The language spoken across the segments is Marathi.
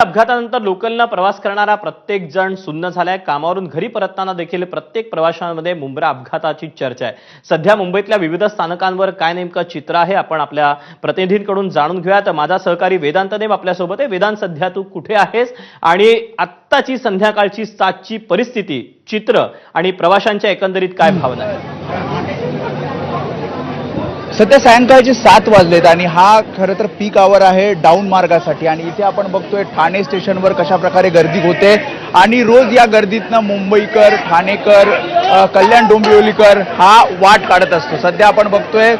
अपघातानंतर लोकलनं प्रवास करणारा प्रत्येक जण सुन्न झालाय। कामावरून घरी परतताना देखील प्रत्येक प्रवाशांमध्ये मुंब्रा अपघाताची चर्चा आहे। सध्या मुंबईतल्या विविध स्थानकांवर काय नेमकं चित्र आहे आपण आपल्या प्रतिनिधींकडून जाणून घेऊयात। माझा सहकारी वेदांत देव आपल्यासोबत आहे। वेदांत, सध्या तू कुठे आहेस आणि आत्ताची संध्याकाळची 7ची परिस्थिती, चित्र आणि प्रवाशांच्या एकंदरीत काय भावना आहे? सध्या सायंकाळचे 7 वाजलेत आणि हा खरं तर पीक आवर आहे डाऊन मार्गासाठी आणि इथे आपण बघतोय ठाणे स्टेशनवर कशा प्रकारे गर्दी होते आणि रोज या गर्दीतनं मुंबईकर, ठाणेकर, कल्याण डोंबिवलीकर हा वाट काढत असतो। सध्या आपण बघतोय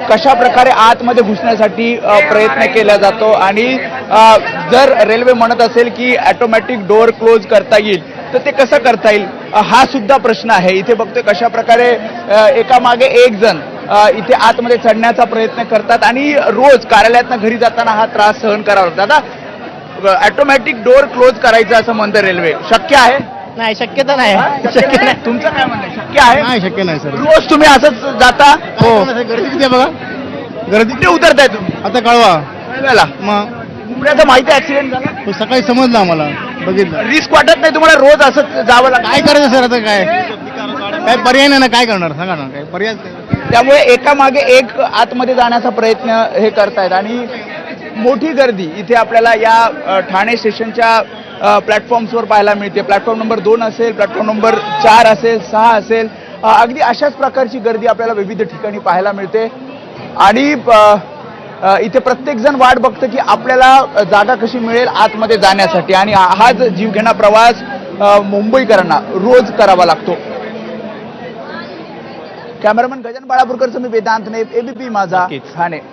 कशा प्रकारे आतमध्ये घुसण्यासाठी प्रयत्न केला जातो आणि जर रेल्वे म्हणत असेल की ऑटोमॅटिक डोअर क्लोज करता येईल तर ते कसं करता येईल हा सुद्धा प्रश्न आहे। इथे बघतोय कशा प्रकारे एकामागे एक जण इथे आतमध्ये चढण्याचा प्रयत्न करतात आणि रोज कार्यालयातनं घरी जाताना हा त्रास सहन करावा लागतो। आता ऑटोमॅटिक डोअर क्लोज करायचं असं म्हणतं रेल्वे, शक्य आहे? नाही, शक्यता नाही। शक्य नाही। तुमचं काय म्हणणं आहे, शक्य आहे? नाही, शक्य नाही सर। रोज तुम्ही असंच जाता? हो, गर्दी किती आहे बघा। गर्दी कुठे उतरताय तुम्ही? आता कळवा कळव्याला? मग मुंबईचं माहिती ऍक्सिडेंट झाला? तो सकाळी समजलं आम्हाला, बघितलं। रिस्क वाटत नाही तुम्हाला रोज असंच जावं लागतं? काय करायचं सर, आता काय पर्याय नाही ना, काय करणार सांगा ना, काय पर्याय नाही। त्यामुळे एकामागे एक आतमध्ये जाण्याचा प्रयत्न हे करतायत आणि मोठी गर्दी इथे आपल्याला या ठाणे स्टेशनच्या प्लॅटफॉर्म्सवर पाहायला मिळते। प्लॅटफॉर्म नंबर 2 असेल, प्लॅटफॉर्म नंबर 4 असेल, 6 असेल, अगदी अशाच प्रकारची गर्दी आपल्याला विविध ठिकाणी पाहायला मिळते आणि इथे प्रत्येक जण वाट बघतं की आपल्याला जागा कशी मिळेल आतमध्ये जाण्यासाठी आणि हाच जीवघेणा प्रवास मुंबईकरांना रोज करावा लागतो। कॅमेरामन गजानन बाळापूरकर, मी वेदांत देव, एबीपी माझा, ठाणे।